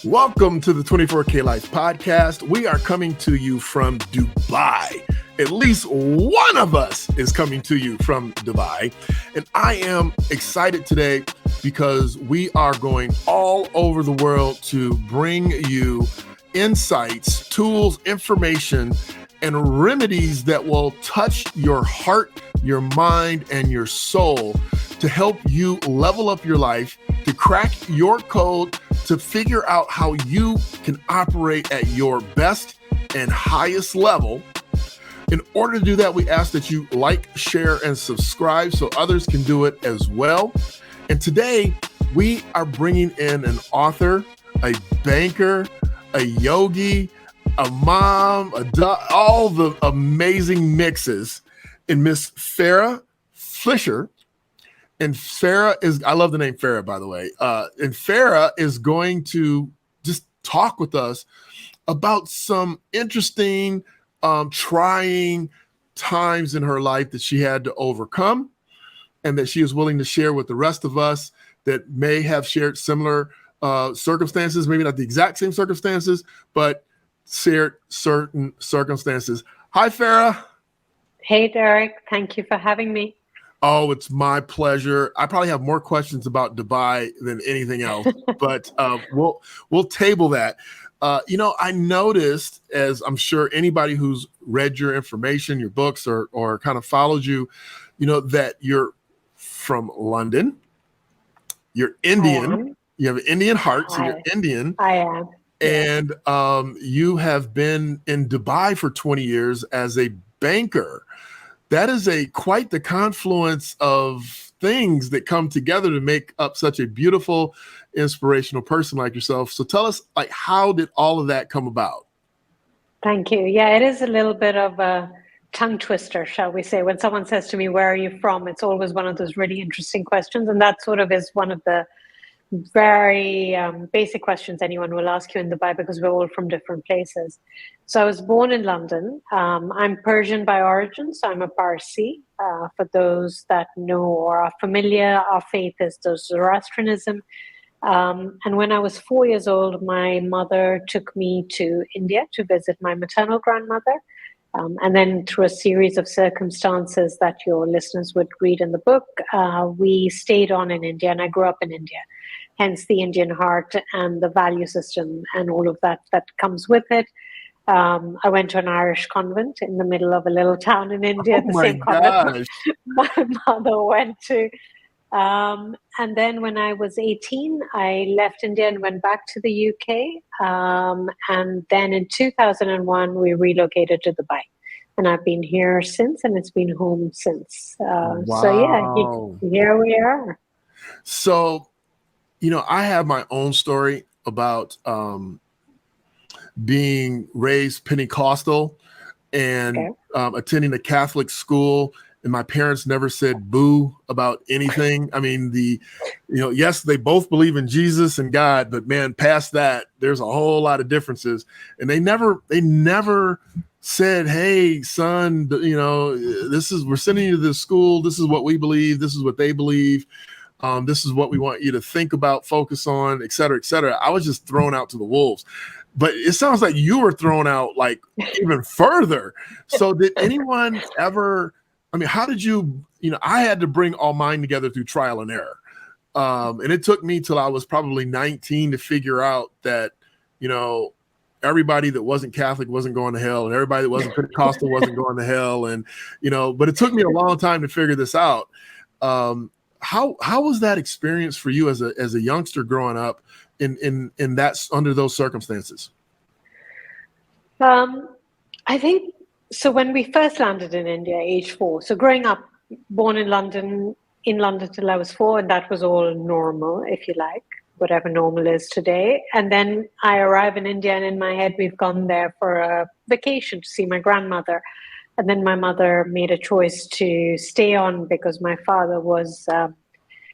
Welcome to the 24K Life podcast. We are coming to you from Dubai. At least one of us is coming to you from Dubai. And I am excited today because we are going all over the world to bring you insights, tools, information, and remedies that will touch your heart, your mind, and your soul to help you level up your life, to crack your code, to figure out how you can operate at your best and highest level. In order to do that, we ask that you like, share, and subscribe so others can do it as well. And today, we are bringing in an author, a banker, a yogi, a mom, all the amazing mixes in Miss Farah Flisher. And Farah is, I love the name Farah, by the way. And Farah is going to just talk with us about some interesting, trying times in her life that she had to overcome and that she is willing to share with the rest of us that may have shared similar circumstances, maybe not the exact same circumstances, but shared certain circumstances. Hi, Farah. Hey, Derick. Thank you for having me. Oh, it's my pleasure. I probably have more questions about Dubai than anything else, but we'll table that. I noticed, as I'm sure anybody who's read your information, your books, or kind of followed you, that you're from London. You're Indian. You have an Indian heart, so you're Indian. I am. And you have been in Dubai for 20 years as a banker. That is quite the confluence of things that come together to make up such a beautiful, inspirational person like yourself. So tell us, how did all of that come about? Thank you. Yeah, it is a little bit of a tongue twister, shall we say. When someone says to me, "Where are you from?" It's always one of those really interesting questions. And that sort of is one of the very basic questions anyone will ask you in Dubai, because we're all from different places. So I was born in London. I'm Persian by origin, so I'm a Parsi. For those that know or are familiar, our faith is the Zoroastrianism. And when I was 4 years old, my mother took me to India to visit my maternal grandmother. And then through a series of circumstances that your listeners would read in the book, we stayed on in India, and I grew up in India. Hence the Indian heart and the value system and all of that comes with it. I went to an Irish convent in the middle of a little town in India, the same convent my mother went to. And then when I was 18, I left India and went back to the UK. And then in 2001, we relocated to Dubai. And I've been here since, and it's been home since. Wow. So yeah, here we are. So, I have my own story about being raised Pentecostal and attending a Catholic school. And my parents never said boo about anything. I mean, yes, they both believe in Jesus and God, but man, past that, there's a whole lot of differences. And they never said, "Hey, son, we're sending you to this school. This is what we believe. This is what they believe. This is what we want you to think about, focus on, et cetera, et cetera." I was just thrown out to the wolves. But it sounds like you were thrown out even further. So did anyone ever... how did you, I had to bring all mine together through trial and error. And it took me till I was probably 19 to figure out that, everybody that wasn't Catholic wasn't going to hell, and everybody that wasn't Pentecostal wasn't going to hell. And, but it took me a long time to figure this out. How was that experience for you as a youngster growing up in that, under those circumstances? I think, so when we first landed in India, age 4, so growing up, born in London till I was 4, and that was all normal, if you like, whatever normal is today. And then I arrive in India, and in my head, we've gone there for a vacation to see my grandmother. And then my mother made a choice to stay on because my father was,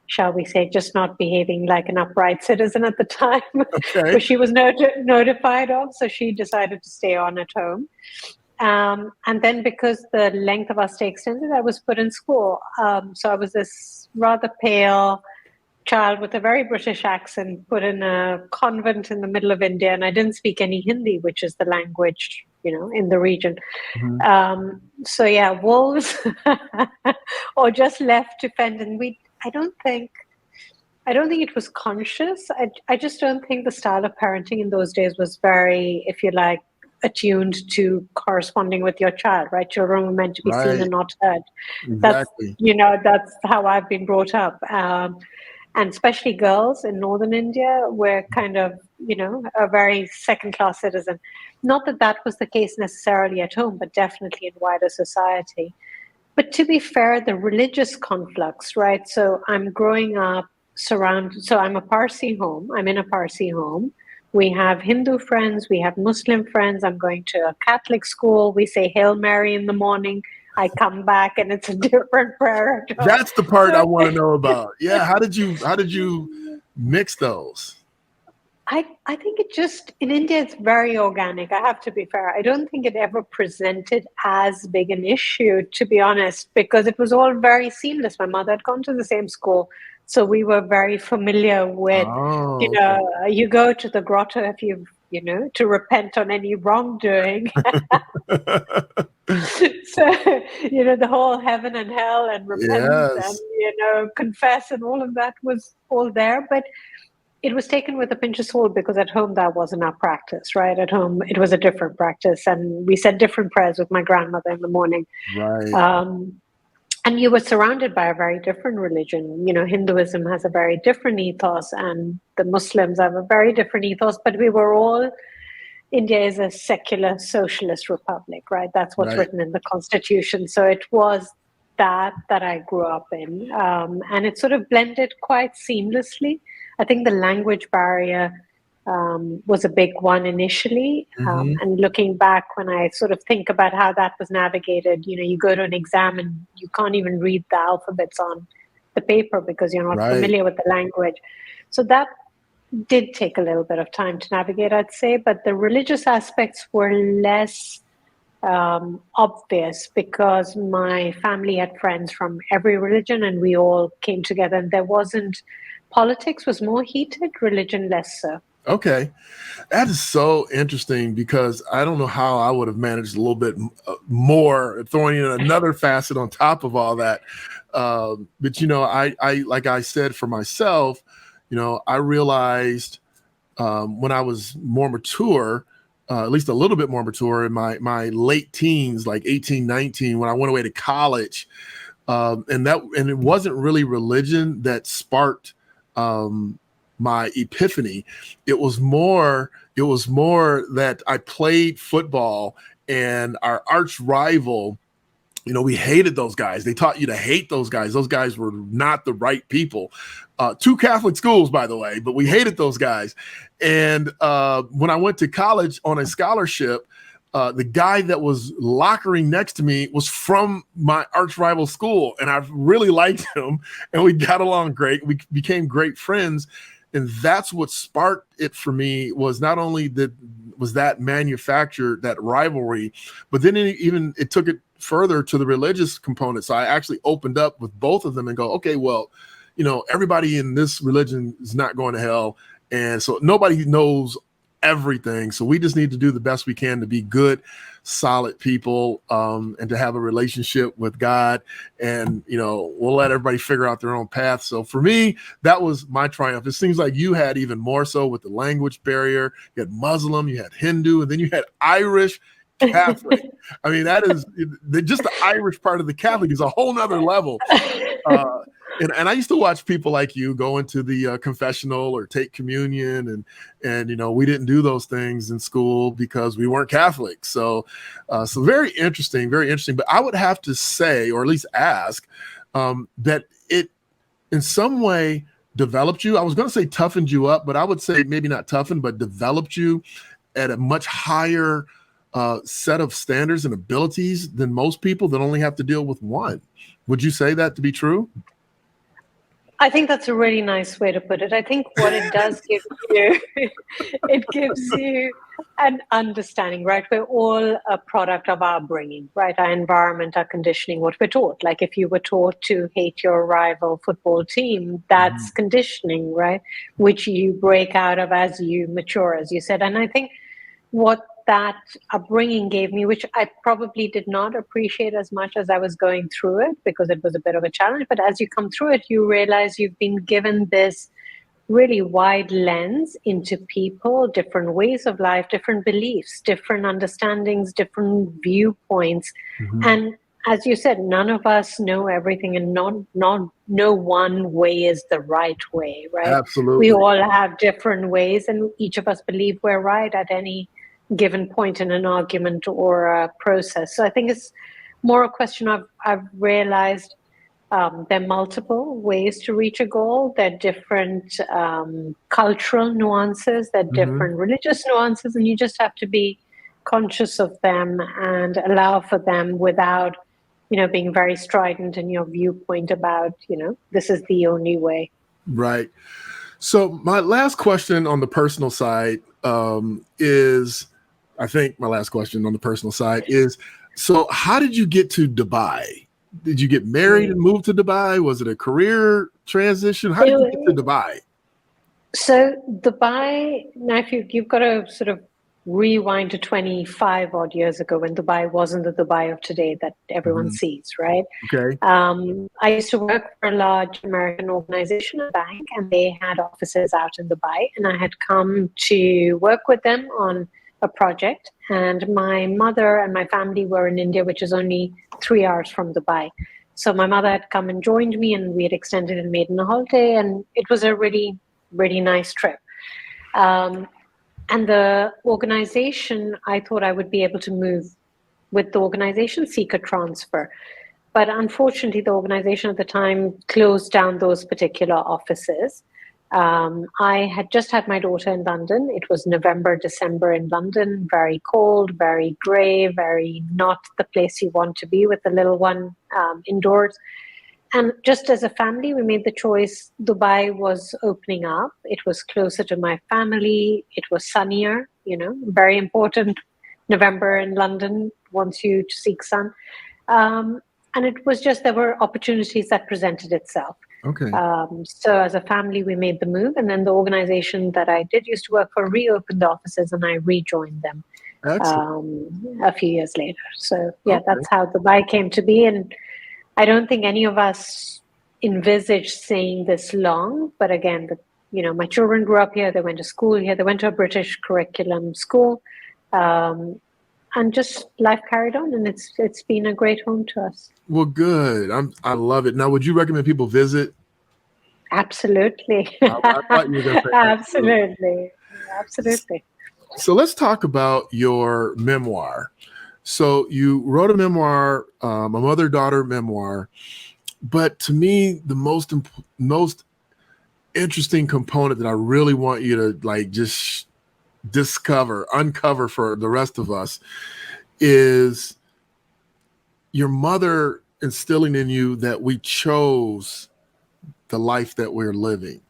shall we say, just not behaving like an upright citizen at the time, which she was notified of. So she decided to stay on at home. And then because the length of our stay extended, I was put in school. So I was this rather pale, child with a very British accent put in a convent in the middle of India, and I didn't speak any Hindi, which is the language, in the region. So yeah, wolves, or just left to fend. And I don't think it was conscious. I just don't think the style of parenting in those days was very, if you like, attuned to corresponding with your child, right? Children were meant to be seen and not heard. Exactly. That's how I've been brought up. And especially girls in northern India were kind of, a very second-class citizen. Not that that was the case necessarily at home, but definitely in wider society. But to be fair, the religious conflux, right? So I'm growing up so I'm a Parsi home. I'm in a Parsi home. We have Hindu friends, we have Muslim friends. I'm going to a Catholic school. We say Hail Mary in the morning. I come back and it's a different prayer. That's the part I want to know about. Yeah, how did you mix those? I think it just, in India, it's very organic. I have to be fair. I don't think it ever presented as big an issue, to be honest, because it was all very seamless. My mother had gone to the same school. So we were very familiar with, you go to the grotto if you've, to repent on any wrongdoing. So, the whole heaven and hell and repent and, confess and all of that was all there. But it was taken with a pinch of salt because at home that wasn't our practice, right? At home it was a different practice, and we said different prayers with my grandmother in the morning. Right. And you were surrounded by a very different religion. Hinduism has a very different ethos, and the Muslims have a very different ethos. But we were all. India is a secular socialist republic, right? That's what's written in the constitution. So it was that I grew up in, and it sort of blended quite seamlessly. I think the language barrier was a big one initially. And looking back, when I sort of think about how that was navigated, you go to an exam and you can't even read the alphabets on the paper because you're not familiar with the language. So that did take a little bit of time to navigate, I'd say, but the religious aspects were less obvious because my family had friends from every religion and we all came together, and politics was more heated, religion less so. Okay. That is so interesting because I don't know how I would have managed a little bit more, throwing in another facet on top of all that. But, I like I said for myself, I realized when I was more mature, at least a little bit more mature in my late teens, like 18, 19, when I went away to college. And it wasn't really religion that sparked my epiphany. It was more that I played football and our arch rival, we hated those guys. They taught you to hate those guys. Those guys were not the right people. Two Catholic schools, by the way, but we hated those guys. And when I went to college on a scholarship, the guy that was lockering next to me was from my arch rival school, and I really liked him, and we got along great. We became great friends, and that's what sparked it for me. Was not only that manufactured, that rivalry, but then it took it further to the religious component. So I actually opened up with both of them and go, okay, well, everybody in this religion is not going to hell, and so nobody knows everything. So we just need to do the best we can to be good, solid people, and to have a relationship with God. And, we'll let everybody figure out their own path. So for me, that was my triumph. It seems like you had even more so with the language barrier. You had Muslim, you had Hindu, and then you had Irish Catholic. I mean, that is just the Irish part of the Catholic is a whole nother level. And I used to watch people like you go into the confessional or take communion, and we didn't do those things in school because we weren't Catholic. So very interesting, very interesting. But I would have to say, or at least ask, that it in some way developed you. I was going to say toughened you up, but I would say maybe not toughened, but developed you at a much higher set of standards and abilities than most people that only have to deal with one. Would you say that to be true? I think that's a really nice way to put it. I think what it does give you, it gives you an understanding, right? We're all a product of our bringing, right? Our environment, our conditioning, what we're taught. Like if you were taught to hate your rival football team, that's conditioning, right? Which you break out of as you mature, as you said. And I think what that upbringing gave me, which I probably did not appreciate as much as I was going through it because it was a bit of a challenge. But as you come through it, you realize you've been given this really wide lens into people, different ways of life, different beliefs, different understandings, different viewpoints. And as you said, none of us know everything, and no one way is the right way, right? We Absolutely. all have different ways, and each of us believe we're right at any given point in an argument or a process. So I think it's more a question of I've realized there are multiple ways to reach a goal. There are different cultural nuances, there are different religious nuances, and you just have to be conscious of them and allow for them without, being very strident in your viewpoint about, this is the only way. Right. So my last question on the personal side is, I think my last question on the personal side is, so how did you get to Dubai? Did you get married and move to Dubai? Was it a career transition? How did you get to Dubai? So Dubai, now if you've got to sort of rewind to 25 odd years ago when Dubai wasn't the Dubai of today that everyone sees, right? Okay. I used to work for a large American organization, a bank, and they had offices out in Dubai. And I had come to work with them on a project. And my mother and my family were in India, which is only 3 hours from Dubai. So my mother had come and joined me, and we had extended and made a holiday. And it was a really, really nice trip. And the organization, I thought I would be able to move with the organization, seek a transfer. But unfortunately, the organization at the time closed down those particular offices. I had just had my daughter in London. It was November, December in London, very cold, very grey, very not the place you want to be with the little one indoors. And just as a family, we made the choice. Dubai was opening up. It was closer to my family. It was sunnier, very important. November in London wants you to seek sun. And it was just, there were opportunities that presented itself. Okay. So as a family, we made the move. And then the organization that I did used to work for reopened the offices, and I rejoined them a few years later. So yeah, that's how Dubai came to be. And I don't think any of us envisaged staying this long, but again, my children grew up here. They went to school here. They went to a British curriculum school, and just life carried on. And it's been a great home to us. Well, good. I love it. Now, would you recommend people visit? Absolutely. I thought you were going to say Absolutely. So let's talk about your memoir. So you wrote a memoir, a mother-daughter memoir, but to me, the most interesting component that I really want you to just uncover for the rest of us is your mother instilling in you that we chose the life that we're living.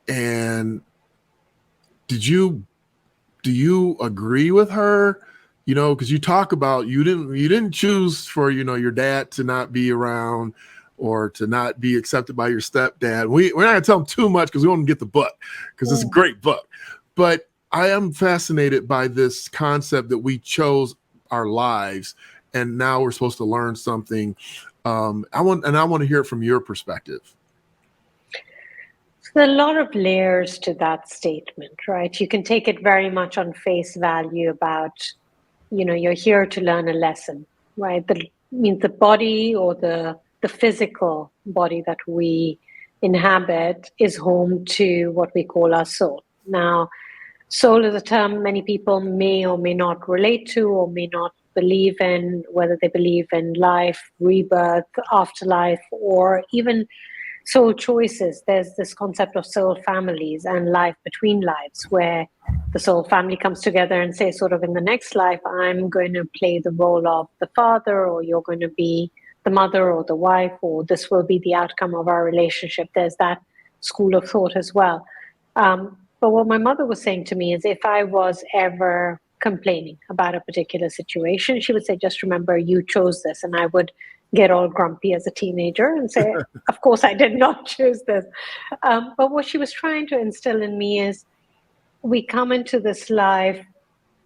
And do you agree with her? Because you talk about you didn't choose for your dad to not be around or to not be accepted by your stepdad. We're not gonna tell them too much because we want to get the book because it's a great book. But I am fascinated by this concept that we chose our lives and now we're supposed to learn something. I want to hear it from your perspective. There are a lot of layers to that statement, right? You can take it very much on face value about, you're here to learn a lesson, right? The body or the physical body that we inhabit is home to what we call our soul. Now, soul is a term many people may or may not relate to or may not believe in, whether they believe in life, rebirth, afterlife, or even soul choices. There's this concept of soul families and life between lives, where the soul family comes together and say, sort of, in the next life, I'm going to play the role of the father, or you're going to be the mother or the wife, or this will be the outcome of our relationship. There's that school of thought as well. But what my mother was saying to me is if I was ever complaining about a particular situation, she would say, just remember you chose this. And I would get all grumpy as a teenager and say, of course, I did not choose this. But what she was trying to instill in me is we come into this life,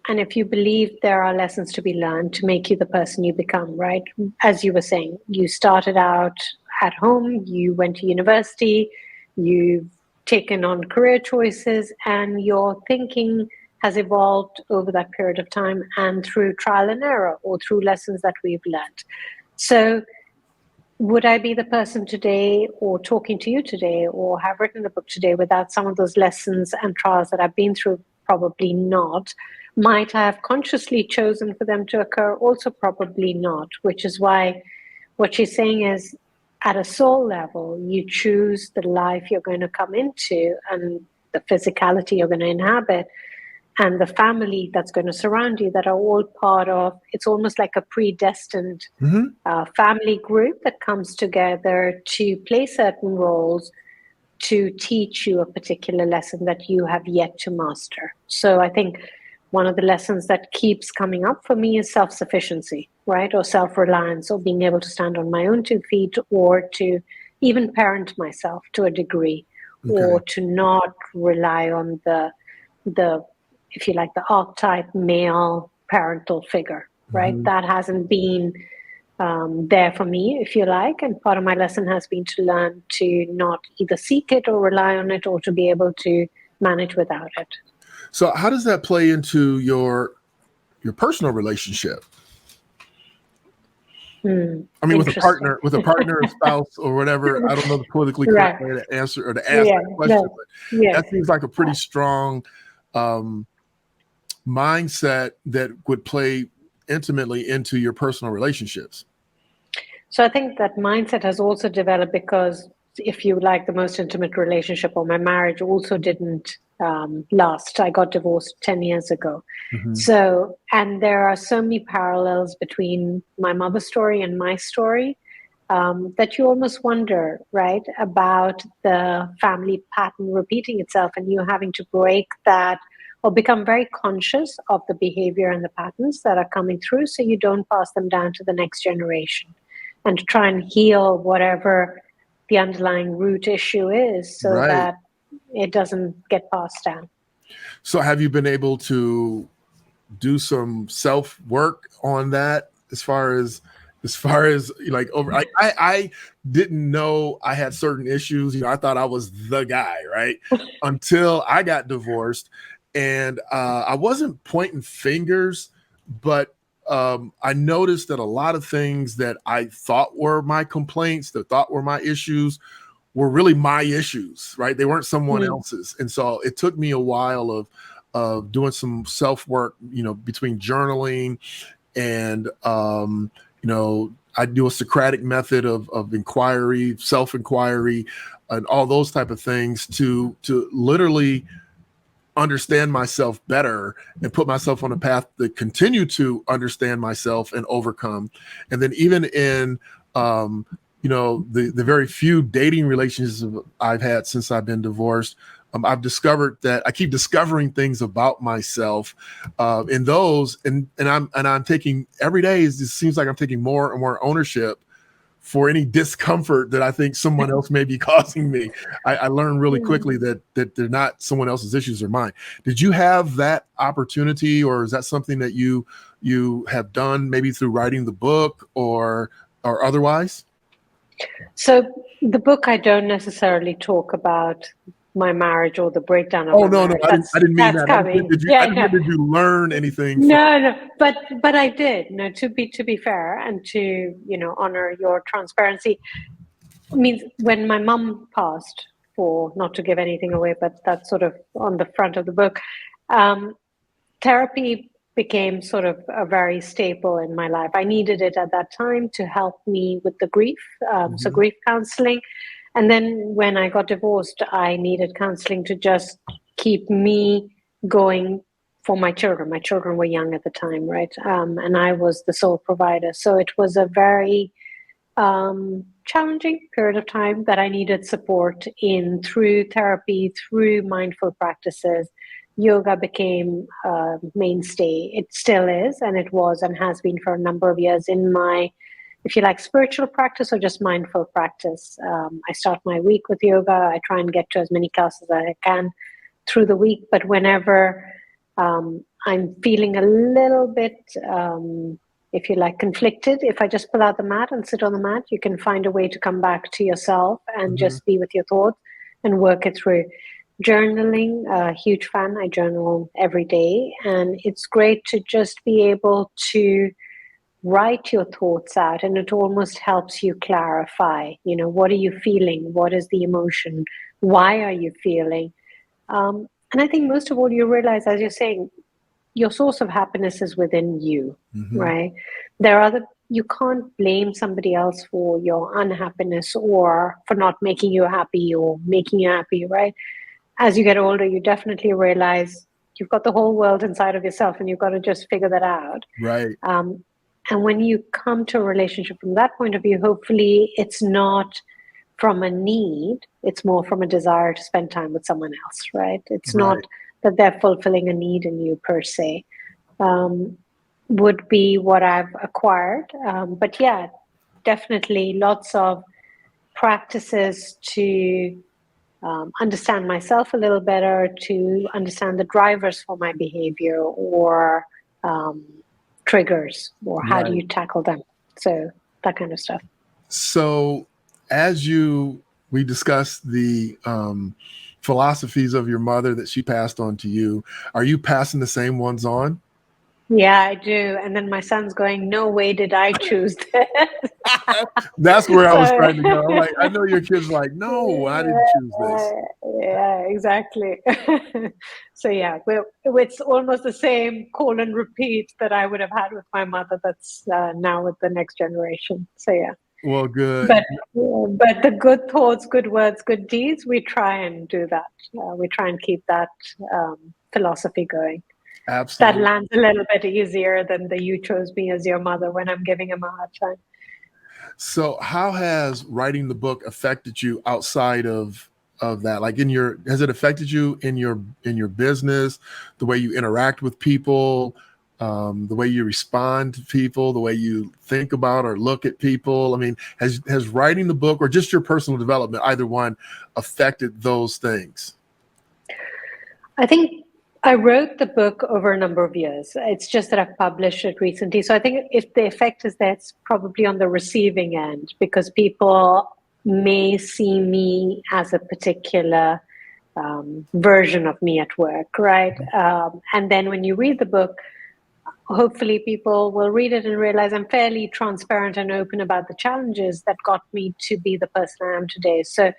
and if you believe there are lessons to be learned to make you the person you become, right? As you were saying, you started out at home, you went to university, you've taken on career choices, and your thinking has evolved over that period of time and through trial and error or through lessons that we've learned. So would I be the person today or talking to you today or have written the book today without some of those lessons and trials that I've been through? Probably not. Might I have consciously chosen for them to occur? Also probably not, which is why what she's saying is at a soul level, you choose the life you're going to come into and the physicality you're going to inhabit and the family that's going to surround you that are all part of, it's almost like a predestined family group that comes together to play certain roles to teach you a particular lesson that you have yet to master. So I think one of the lessons that keeps coming up for me is self-sufficiency, right? Or self-reliance, or being able to stand on my own 2 feet, or to even parent myself to a degree, or to not rely on the if you like, the archetype male parental figure, right? That hasn't been there for me, if you like. And part of my lesson has been to learn to not either seek it or rely on it, or to be able to manage without it. So how does that play into your personal relationship? I mean, with a partner, a spouse, or whatever. I don't know the politically correct way to answer or to ask that question, but that seems like a pretty strong mindset that would play intimately into your personal relationships. So I think that mindset has also developed because, if you like, the most intimate relationship or my marriage also didn't last. I got divorced 10 years ago. So, and there are so many parallels between my mother's story and my story that you almost wonder, right, about the family pattern repeating itself and you having to break that or become very conscious of the behavior and the patterns that are coming through so you don't pass them down to the next generation, and to try and heal whatever the underlying root issue is so that it doesn't get passed down. So have you been able to do some self-work on that as far as like over I didn't know I had certain issues. I thought I was the guy, right? Until I got divorced. And I wasn't pointing fingers, but I noticed that a lot of things that I thought were my complaints, that thought were my issues, were really my issues, right? They weren't someone else's. And so it took me a while of doing some self-work, between journaling and, I do a Socratic method of inquiry, self-inquiry, and all those type of things to literally understand myself better and put myself on a path to continue to understand myself and overcome. And then even in, the very few dating relationships I've had since I've been divorced, I've discovered that I keep discovering things about myself in those, and I'm taking every day. It seems like I'm taking more and more ownership for any discomfort that I think someone else may be causing me. I learned really quickly that they're not someone else's issues, they're mine. Did you have that opportunity, or is that something that you have done maybe through writing the book or otherwise? So the book, I don't necessarily talk about my marriage or the breakdown of my marriage. I didn't mean that. Did you learn anything? No, but I did. No, to be fair and to honor your transparency. Means when my mum passed, for not to give anything away, but that's sort of on the front of the book. Therapy became sort of a very staple in my life. I needed it at that time to help me with the grief, so grief counseling. And then when I got divorced, I needed counseling to just keep me going for my children. My children were young at the time, right? And I was the sole provider. So it was a very challenging period of time that I needed support in through therapy, through mindful practices. Yoga became a mainstay. It still is, and it was and has been for a number of years in my, if you like, spiritual practice or just mindful practice. I start my week with yoga. I try and get to as many classes as I can through the week, but whenever I'm feeling a little bit, if you like, conflicted, if I just pull out the mat and sit on the mat, you can find a way to come back to yourself and just be with your thoughts and work it through. Journaling, a huge fan. I journal every day, and it's great to just be able to write your thoughts out, and it almost helps you clarify, what are you feeling? What is the emotion? Why are you feeling? And I think most of all, you realize, as you're saying, your source of happiness is within you, right? You can't blame somebody else for your unhappiness or for not making you happy or making you happy, right? As you get older, you definitely realize you've got the whole world inside of yourself and you've got to just figure that out. Right. And when you come to a relationship from that point of view, hopefully it's not from a need, it's more from a desire to spend time with someone else, right? It's not that they're fulfilling a need in you per se, would be what I've acquired. But yeah, definitely lots of practices to understand myself a little better, to understand the drivers for my behavior or triggers, or how do you tackle them? So that kind of stuff. So we discussed the philosophies of your mother that she passed on to you. Are you passing the same ones on? Yeah, I do. And then my son's going, no way did I choose this. That's where I was trying to go. Like, I know your kid's like, no, I didn't choose this. Yeah, exactly. So yeah, it's almost the same call and repeat that I would have had with my mother that's now with the next generation. So yeah. Well, good. But the good thoughts, good words, good deeds, we try and do that. We try and keep that philosophy going. Absolutely. That lands a little bit easier than the you chose me as your mother when I'm giving him a hard time. So how has writing the book affected you outside of that? Like has it affected you in your business, the way you interact with people, the way you respond to people, the way you think about or look at people? I mean, has writing the book or just your personal development, either one, affected those things? I think I wrote the book over a number of years. It's just that I've published it recently. So I think if the effect is there, it's probably on the receiving end, because people may see me as a particular version of me at work, right? And then when you read the book, hopefully people will read it and realize I'm fairly transparent and open about the challenges that got me to be the person I am today. So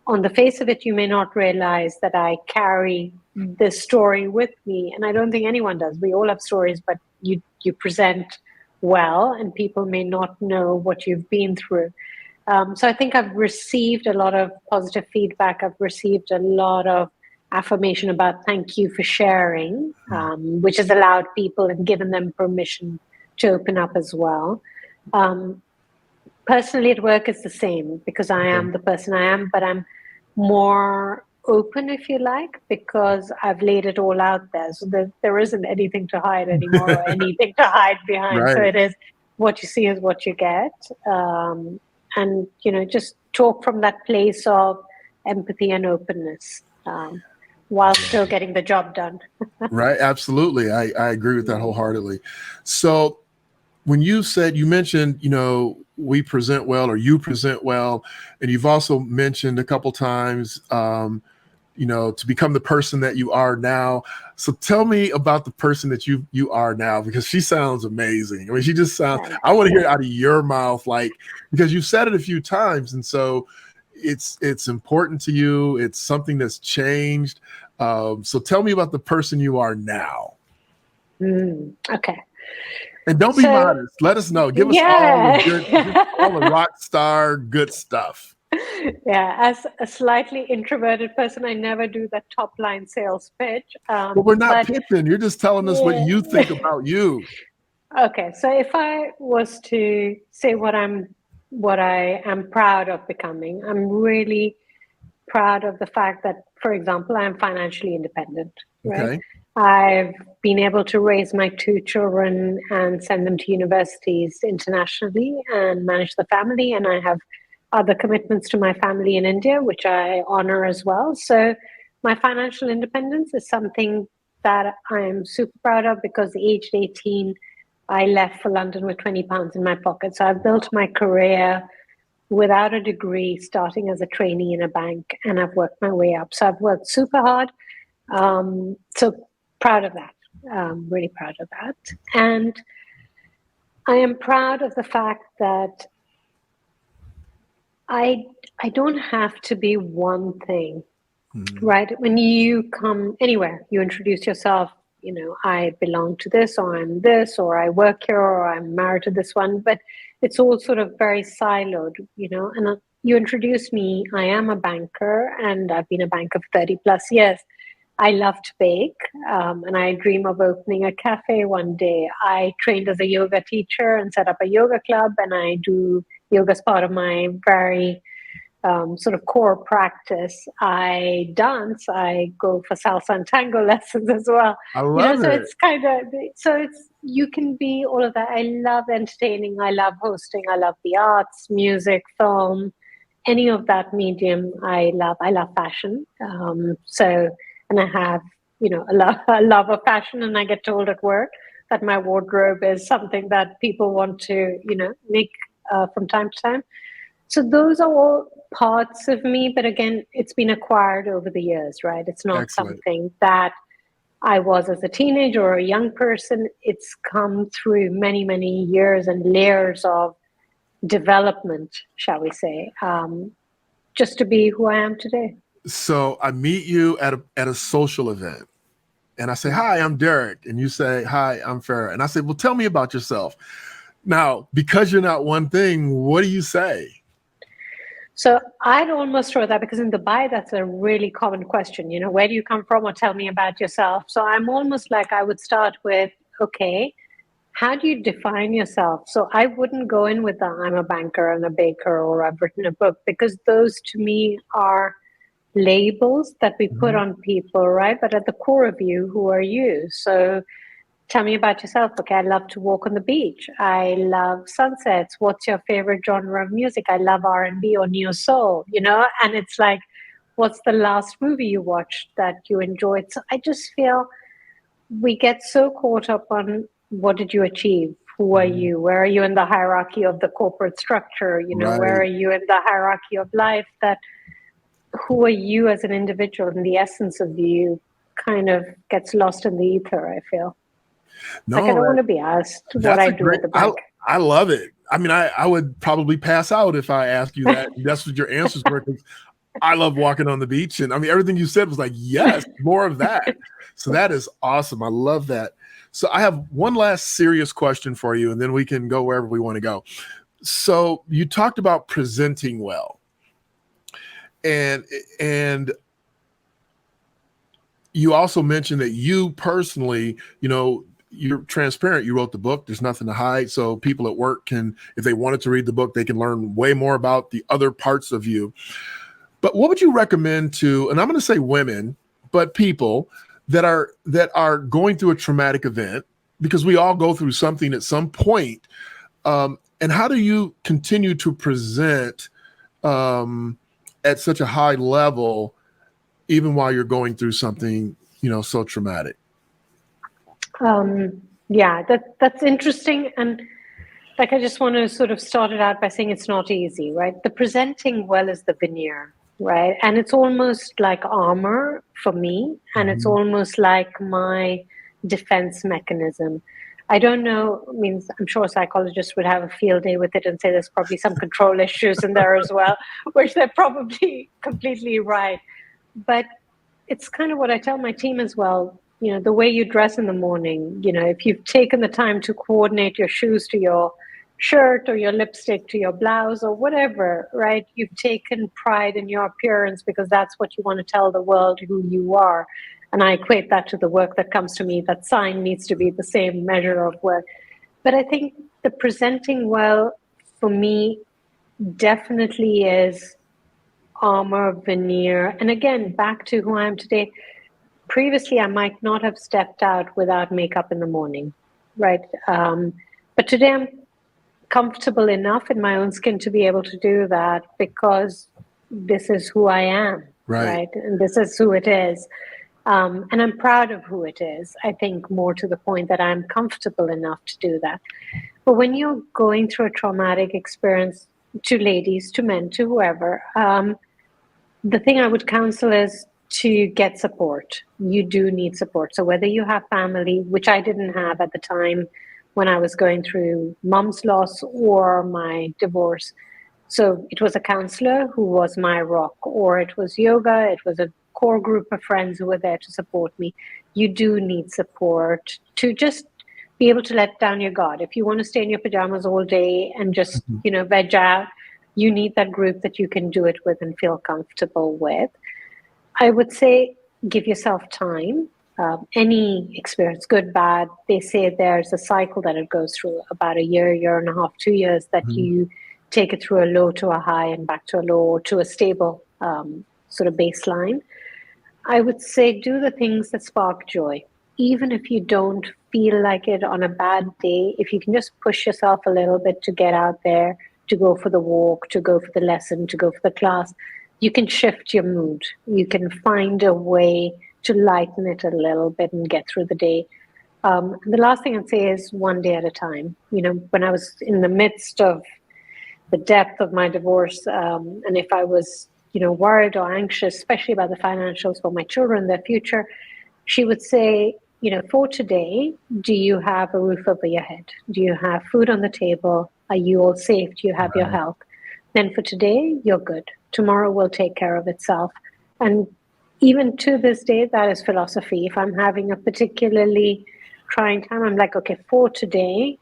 on the face of it, you may not realize that I carry this story with me. And I don't think anyone does. We all have stories, but you present well and people may not know what you've been through. So I think I've received a lot of positive feedback. I've received a lot of affirmation about thank you for sharing, which has allowed people and given them permission to open up as well. Personally at work, it's the same because I am the person I am, but I'm more open, if you like, because I've laid it all out there. So there isn't anything to hide anymore or anything to hide behind. Right. So it is what you see is what you get. And, just talk from that place of empathy and openness while still getting the job done. Right. Absolutely. I agree with that wholeheartedly. So when you mentioned, we present well or you present well, and you've also mentioned a couple times, to become the person that you are now. So tell me about the person that you are now, because she sounds amazing. I mean, she just sounds, I want to hear it out of your mouth, because you've said it a few times. And so it's important to you. It's something that's changed. So tell me about the person you are now. Okay. And don't be modest. Let us know. Give us all the rock star good stuff. Yeah, as a slightly introverted person, I never do that top line sales pitch. But we're not pitching. You're just telling us what you think about you. Okay, so if I was to say what I'm what I am proud of becoming. I'm really proud of the fact that, for example, I'm financially independent, right? Okay. I've been able to raise my two children and send them to universities internationally and manage the family. And I have other commitments to my family in India, which I honor as well. So my financial independence is something that I'm super proud of because aged 18, I left for London with £20 in my pocket. So I've built my career without a degree, starting as a trainee in a bank, and I've worked my way up. So I've worked super hard. So proud of that. Really proud of that. And I am proud of the fact that I don't have to be one thing, right? When you come anywhere, you introduce yourself, I belong to this, or I'm this, or I work here, or I'm married to this one, but it's all sort of very siloed, and you introduce me, I am a banker, and I've been a banker for 30 plus years. I love to bake, and I dream of opening a cafe one day. I trained as a yoga teacher and set up a yoga club, and I do yoga as part of my very sort of core practice. I dance. I go for salsa and tango lessons as well. I love So it. it's kind of you can be all of that. I love entertaining. I love hosting. I love the arts, music, film, any of that medium. I love. I love fashion. And I have a love of fashion, and I get told at work that my wardrobe is something that people want to make from time to time. So those are all parts of me, but again, it's been acquired over the years, right? It's not Excellent. something that I was as a teenager or a young person. It's come through many, many years and layers of development, shall we say, just to be who I am today. So I meet you at a social event, and I say, "Hi, I'm Derick," and you say, "Hi, I'm Farah," and I say, "Well, tell me about yourself." Now, because you're not one thing, what do you say? So I'd almost throw that because in Dubai, that's a really common question. Where do you come from, or tell me about yourself? So I'm almost like I would start with, okay, how do you define yourself? So I wouldn't go in with the I'm a banker and a baker or I've written a book, because those to me are labels that we put Mhm. on people, right? But at the core of you, who are you? So tell me about yourself. Okay, I love to walk on the beach. I love sunsets. What's your favorite genre of music? I love R&B or neo soul, And it's like, what's the last movie you watched that you enjoyed? So I just feel we get so caught up on what did you achieve? Who are Mhm. you? Where are you in the hierarchy of the corporate structure? Where Right. are you in the hierarchy of life? That who are you as an individual, and the essence of you kind of gets lost in the ether, I feel. Like, I No, don't want to be asked what that's I a do great. at the bank. I love it. I mean, I would probably pass out if I asked you that. That's what your answers were. 'Cause I love walking on the beach, and I mean, everything you said was like, yes, more of that. So that is awesome. I love that. So I have one last serious question for you, and then we can go wherever we want to go. So you talked about presenting well, and and you also mentioned that you personally, you're transparent. You wrote the book. There's nothing to hide. So people at work can, if they wanted to read the book, they can learn way more about the other parts of you. But what would you recommend to, and I'm going to say women, but people that are going through a traumatic event, because we all go through something at some point. And how do you continue to present at such a high level, even while you're going through something, so traumatic? Yeah, that's interesting. And like, I just want to sort of start it out by saying it's not easy, right? The presenting well is the veneer, right? And it's almost like armor for me, and it's Mhm. almost like my defense mechanism. I don't know, I mean, I'm sure psychologists would have a field day with it and say there's probably some control issues in there as well, which they're probably completely right. But it's kind of what I tell my team as well. The way you dress in the morning, if you've taken the time to coordinate your shoes to your shirt or your lipstick to your blouse or whatever, right? You've taken pride in your appearance because that's what you want to tell the world who you are. And I equate that to the work that comes to me. That sign needs to be the same measure of work. But I think the presenting well, for me, definitely is armor, veneer. And again, back to who I am today. Previously, I might not have stepped out without makeup in the morning, right? But today I'm comfortable enough in my own skin to be able to do that because this is who I am, right? And this is who it is. And I'm proud of who it is. I think more to the point that I'm comfortable enough to do that. But when you're going through a traumatic experience, to ladies, to men, to whoever, the thing I would counsel is to get support. You do need support. So whether you have family, which I didn't have at the time when I was going through mom's loss or my divorce. So it was a counselor who was my rock, or it was yoga, it was a core group of friends who were there to support me. You do need support to just be able to let down your guard. If you want to stay in your pajamas all day and just, veg out, you need that group that you can do it with and feel comfortable with. I would say give yourself time. Any experience, good, bad, they say there's a cycle that it goes through, about a year and a half, 2 years, that you take it through a low to a high and back to a low or to a stable sort of baseline. I would say do the things that spark joy. Even if you don't feel like it on a bad day, if you can just push yourself a little bit to get out there, to go for the walk, to go for the lesson, to go for the class, you can shift your mood. You can find a way to lighten it a little bit and get through the day. The last thing I'd say is one day at a time. When I was in the midst of the depth of my divorce, and if I was, worried or anxious, especially about the financials for my children, their future, she would say, for today, do you have a roof over your head? Do you have food on the table? Are you all safe? Do you have your health? Then for today, you're good. Tomorrow will take care of itself. And even to this day, that is philosophy. If I'm having a particularly trying time, I'm like, okay, for today,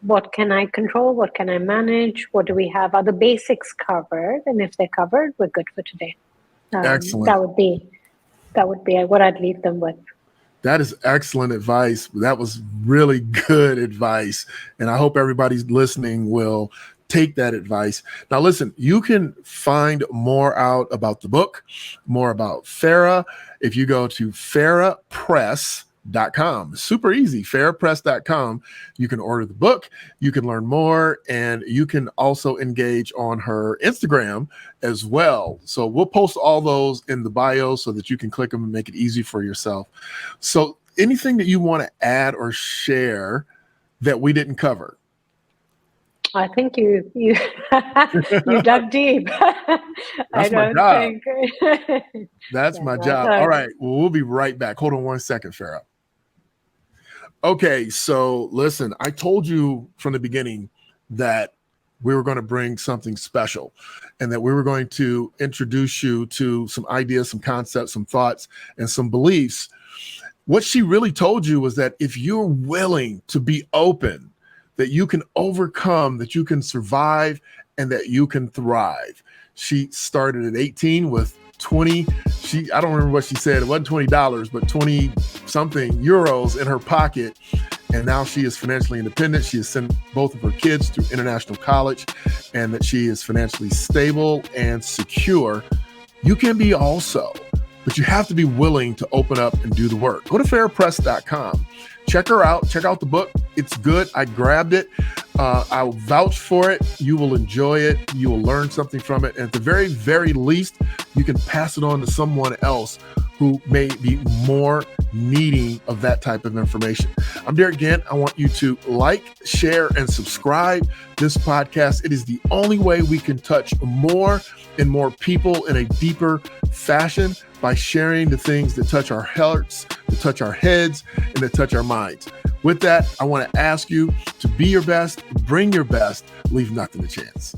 what can I control? What can I manage? What do we have? Are the basics covered? And if they're covered, we're good for today. Excellent. That would be what I'd leave them with. That is excellent advice. That was really good advice. And I hope everybody's listening will take that advice. Now, listen, you can find more out about the book, more about Farah, if you go to farahpress.com. Super easy, farahpress.com. You can order the book, you can learn more, and you can also engage on her Instagram as well. So we'll post all those in the bio so that you can click them and make it easy for yourself. So anything that you want to add or share that we didn't cover? I think you you dug deep. That's my job. That's my job. All right. Well, we'll be right back. Hold on one second, Farah. Okay. So listen, I told you from the beginning that we were going to bring something special and that we were going to introduce you to some ideas, some concepts, some thoughts, and some beliefs. What she really told you was that if you're willing to be open, that you can overcome, that you can survive, and that you can thrive. She started at 18 with 20. I don't remember what she said. It wasn't $20, but 20 something euros in her pocket. And now she is financially independent. She has sent both of her kids through international college, and that she is financially stable and secure. You can be also, but you have to be willing to open up and do the work. Go to farahpress.com. Check her out. Check out the book. It's good. I grabbed it. I'll vouch for it. You will enjoy it. You will learn something from it. And at the very, very least, you can pass it on to someone else who may be more needing of that type of information. I'm Derick Gant. I want you to like, share, and subscribe this podcast. It is the only way we can touch more and more people in a deeper fashion, by sharing the things that touch our hearts, that touch our heads, and that touch our minds. With that, I want to ask you to be your best, bring your best, leave nothing to chance.